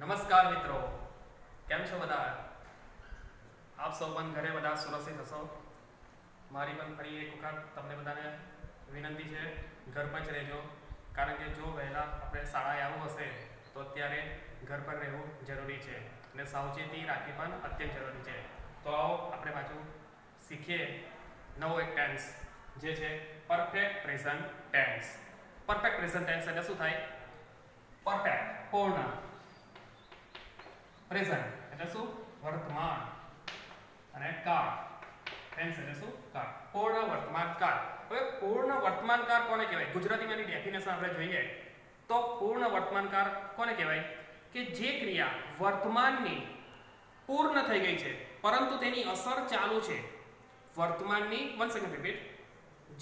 નમસ્કાર મિત્રો, કેમ છો બધા? આપ સૌ પણ ઘરે બધા સુરક્ષિત હશો. મારી પણ ફરી એક વખત તમને બધાને વિનંતી છે, ઘર પર જ રહેજો. કારણ કે જો વહેલા આપણે શાળાએ આવવું હશે તો અત્યારે ઘર પર રહેવું જરૂરી છે અને સાવચેતી રાખવી પણ અત્યંત જરૂરી છે. તો આવો આપણે પાછું શીખીએ નવો એક ટેન્સ, જે છે perfect present tense. Perfect present tense એટલે શું થાય? પરફેક્ટ, પૂર્ણ. પ્રેઝન્ટ એટલે શું? વર્તમાન. અને કાળ, ટેન્સ એટલે શું? કાળ. પૂર્ણ વર્તમાન કાળ. હવે પૂર્ણ વર્તમાન કાળ કોને કહેવાય? ગુજરાતીમાં એની ડેફિનેશન આપણે જોઈએ તો પૂર્ણ વર્તમાન કાળ કોને કહેવાય? કે જે ક્રિયા વર્તમાનની પૂર્ણ થઈ ગઈ છે પરંતુ તેની અસર ચાલુ છે. વર્તમાનની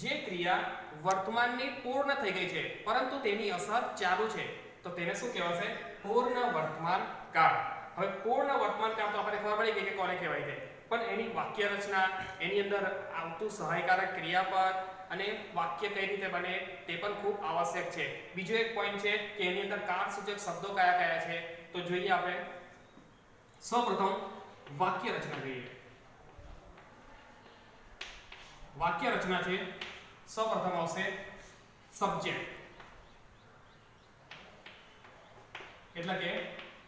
જે ક્રિયા વર્તમાનની પૂર્ણ થઈ ગઈ છે પરંતુ તેની અસર ચાલુ છે તો તેને શું કહેવાશે? પૂર્ણ વર્તમાન કાળ. હવે પૂર્ણ વર્તમાન કાળ તો આપણને ખબર પડી ગઈ કે કોને કહેવાય છે, પણ એની વાક્ય રચના, એની અંદર આવતું સહાયકારક ક્રિયાપદ અને વાક્ય કઈ રીતે બને તે પણ ખૂબ આવશ્યક છે. બીજો એક પોઈન્ટ છે કે એની અંદર કાળસૂચક શબ્દો કયા કયા છે તો જોઈએ આપણે. સૌપ્રથમ વાક્ય રચના જોઈએ. વાક્ય રચના છે, સૌપ્રથમ આવશે સબ્જેક્ટ એટલે કે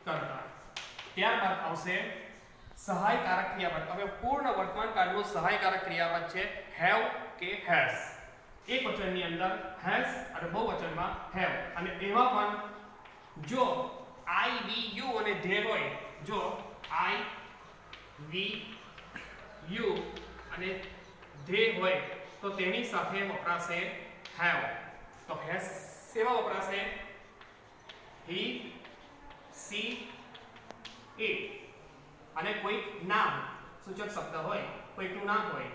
કર્તા. ત્યારબાદ આવશે સહાયકારક ક્રિયાપદ. હવે પૂર્ણ વર્તમાન કાળનું સહાયકારક ક્રિયાપદ છે હેવ કે હેઝ. એક વચનની અંદર હેઝ અને બહુવચનમાં હેવ. અને એવા પણ જો આઈ વી યુ અને ધે હોય, જો આઈ વી યુ અને ધે હોય તો તેની સાથે વપરાશે હેવ. તો હેઝ સેવા વપરાશે? હી, સી, ઇટ. અને કોઈ નામ સૂચક શબ્દ હોય, કોઈનું નામ હોય,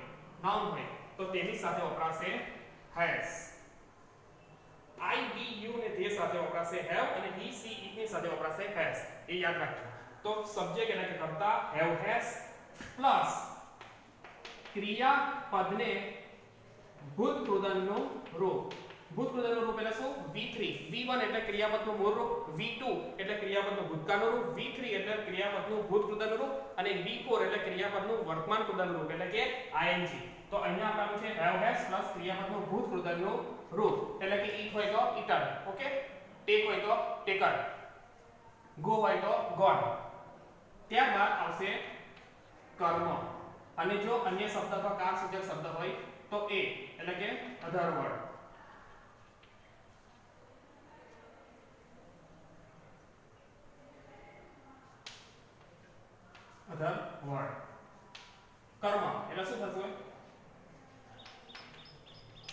નાઉન હોય તો તેની સાથે વપરાશે હેઝ. આઈ વી યુ ને ધે સાથે વપરાશે હેવ અને હી, સી, ઇટ ની સાથે વપરાશે હેઝ. એ યાદ રાખજો. તો સબ્જેક્ટ એટલે કે કર્તા હેવ હેઝ પ્લસ ક્રિયાપદને ભૂતકૃદનનું રૂપ. ભૂતકૃદનનું રૂપ એટલે શું? V3. V1 એટલે ક્રિયાપદનું મૂળ રૂપ, V2 એટલે ક્રિયાપદનું ભૂતકાળનું રૂપ, V3 એટલે ક્રિયાપદનું ભૂતકૃદનનું રૂપ અને V4 એટલે ક્રિયાપદનું વર્તમાન કૃદનનું રૂપ એટલે કે ing. તો અહીંયા આપવાનું છે have has પ્લસ ક્રિયાપદનું ભૂતકૃદનનું રૂપ એટલે કે eat હોય તો eaten, ઓકે, take હોય તો taken, go હોય તો gone. ત્યારબાદ આવશે કર્મ. અને જો અન્ય શબ્દ અથવા કારસૂચક શબ્દ હોય તો એ એટલે કે અધર વર્ડ. અધર વર્ડ. કર્મ એટલે શું થશે?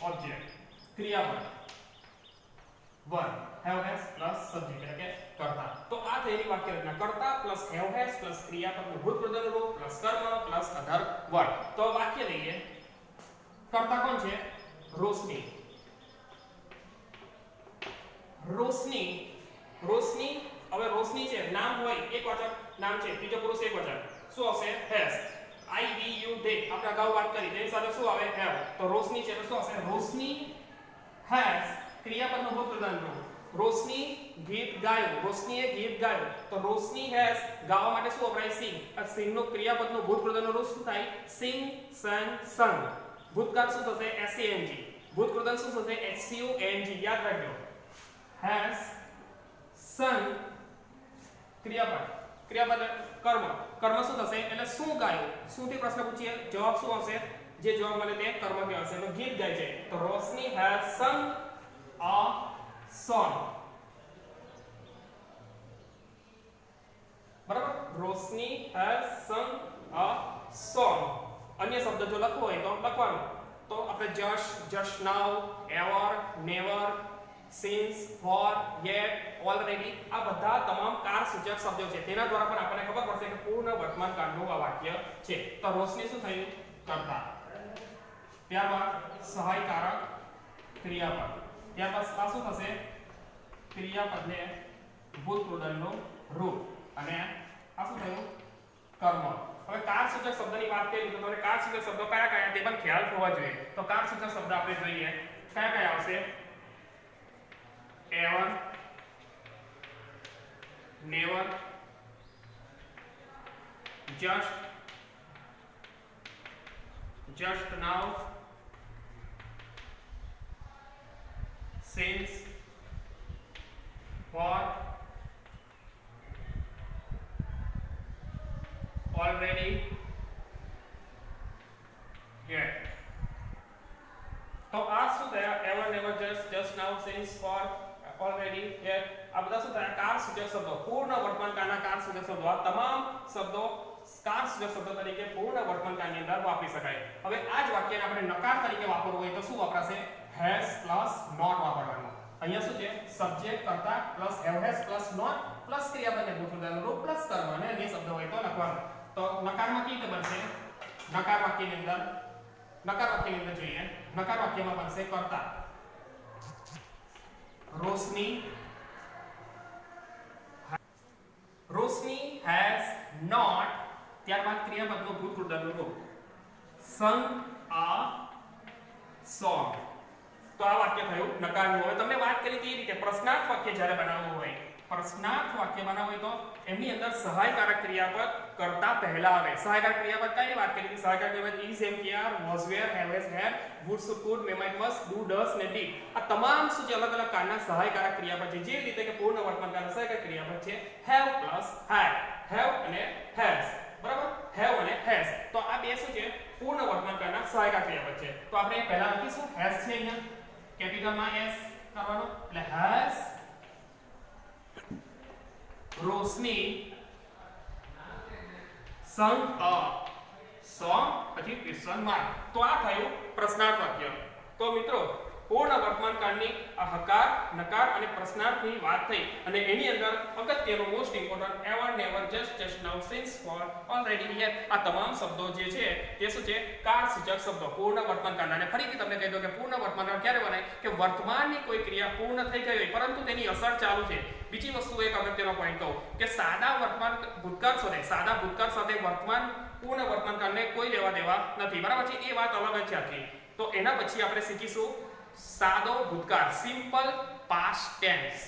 ઓબ્જેક્ટ, ક્રિયાપદ, verb, have has plus subject એટલે કે કર્તા. તો આ થયેલી વાક્ય રચના. કર્તા પ્લસ have has પ્લસ ક્રિયાપદનું ભૂતકૃદનનું રૂપ પ્લસ કર્મ પ્લસ અધર વર્ડ. તો વાક્ય લઈએ. કર્તા કોણ છે? રોશની. રોશની, રોશની. હવે રોશની છે, નામ હોય, એકવચન નામ છે, ત્રીજો પુરુષ એકવચન. શું આવશે? has. I we you they આપણે અગાઉ વાત કરી, તેની સાથે શું આવે? have. તો રોશની છે તો શું આવશે? રોશની has ક્રિયાપદનું ભૂતકૃદનનું રૂપ. રોશની ગીત ગાયું, રોશનીએ ગીત ગાયું તો રોશની has ગાવા માટે શું વપરાય? sing. આ sing નું ક્રિયાપદનું ભૂતકૃદનનું રૂપ શું થાય? sing, sang, sung. ભૂતકાળ શું થશે? sang. ભૂતકૃદન શું થશે? sung. યાદ રાખજો. has sung ક્રિયાપદ, ક્રિયાપદ કર્મ. કર્મ શું થશે? એટલે શું ગાયું. શું થી પ્રશ્ન પૂછીએ, જવાબ શું આવશે? જે જવાબ મળે તે કર્મ કહેવાશે. તો ગીત ગાય છે તો રોશની has sung a song. બરાબર? રોશની has sung a song. અન્ય શબ્દ જો લખવો હોય તો લખવાનું. તો આપણે just, just now, ever, never, since, for, yet, already આ બધા તમામ કારસૂચક શબ્દો છે. તેના દ્વારા પણ આપણને ખબર પડશે કે પૂર્ણ વર્તમાન કાળનું આ વાક્ય છે. તો રોશની શું થયું? કર્તા. ત્યારબાદ સહાયકારક ક્રિયાપદ. ત્યારબાદ આ શું થશે? ક્રિયાપદને ભૂતકૃદનનું રૂપ અને આ શું થયું? કર્મ. હવે કારસૂચક શબ્દની વાત કરીએ તો તમને કારસૂચક શબ્દો કયા કયા તે પણ ખ્યાલ હોવા જોઈએ. તો કારસૂચક શબ્દ આપણે જોઈએ કયા કયા આવશે? ever, never, just now, since, for, already, yet. તો આ શું થયા? ever, never, just now, since, for, already, yet. આ બધા શું થયા? કાર સૂચક શબ્દો, પૂર્ણ વર્તમાન કાળના કાર સૂચક શબ્દો. આ તમામ શબ્દો કાર સૂચક શબ્દો તરીકે પૂર્ણ વર્તમાન કાળની અંદર વાપરી શકાય. હવે આ જ વાક્યને આપણે નકાર તરીકે વાપરવું હોય તો શું વપરાશે? has પ્લસ નોટ વાપરવાનું. અહીંયા શું છે? સબ્જેક્ટ કરતા plus have has plus not plus ક્રિયાપદને ભૂતકાળનું રૂપ પ્લસ કરવાનું અને અન્ય શબ્દ હોય તો લખવાનું. તો નકારમાં કેવી રીતે બનશે? નકાર વાક્યની અંદર જોઈએ. નકાર વાક્યમાં બનશે કરતા રોશની has not, ત્યારબાદ ક્રિયાપદનું ભૂતકાળનું રૂપ sung a song. તો આ વાક્ય થયું નકારનું. હવે તમને વાત કરી હતી એ રીતે પ્રશ્નાર્થ વાક્ય જ્યારે બનાવવું હોય, પ્રશ્નાર્થ વાક્ય બનાવવું હોય તો એમની અંદર સહાયકારક ક્રિયાપદ કરતા પહેલા આવે. સહાયકારક ક્રિયાપદ કઈ વાત કરી હતી? સહાયકારક ક્રિયાપદ is, am, are, was, were, have, has, had, would, should, could, may, might, must, do, does ને did. આ તમામ શું છે? અલગ અલગ કાળના સહાયકારક ક્રિયાપદ છે. જે રીતે કે પૂર્ણ વર્તમાન કાળના સહાયકારક ક્રિયાપદ છે have પ્લસ had, have અને has. બરાબર? have અને has. તો આ બે શું છે? પૂર્ણ વર્તમાન કાળના સહાયકારક ક્રિયાપદ છે. તો આપણે પહેલા લખીશું has છે અહીંયા કેપિટલમાં s કરવાનો એટલે has Roshni sung a song, પછી ક્વેશ્ચન માર્ક. તો આ થયું પ્રશ્નાર્થ વાક્ય. તો મિત્રો પૂર્ણ વર્તમાન કાળની આ હકાર, નકાર અને પ્રશ્નાર્થની વાત થઈ અને એની અંદર અગત્યનું most important ever, never, just now, since, for, already, yet આ તમામ શબ્દો જે છે તે શું છે? કાર સૂચક શબ્દો પૂર્ણ વર્તમાન કાળના. અને ફરીથી તમને કહી દઉં કે પૂર્ણ વર્તમાન કાળ ક્યારે બને? કે વર્તમાનની કોઈ ક્રિયા પૂર્ણ થઈ ગઈ હોય પરંતુ તેની અસર ચાલુ છે. બીજી વસ્તુ એક અગત્યનો પોઈન્ટ કહું કે સાદા ભૂતકાળ સાથે વર્તમાન પૂર્ણ વર્તમાન કાળને કોઈ લેવા દેવા નથી. બરાબર છે? એ વાત અલગ જ છે આખી. તો એના પછી આપણે શીખીશું સાદો ભૂતકાળ, સિમ્પલ પાસ્ટ ટેન્સ.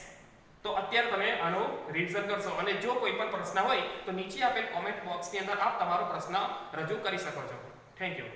તો અત્યારે તમે આનું રિવિઝન કરશો અને જો કોઈ પણ પ્રશ્ન હોય તો નીચે આપેલ કોમેન્ટ બોક્સની અંદર આપ તમારો પ્રશ્ન રજૂ કરી શકો છો. Thank you.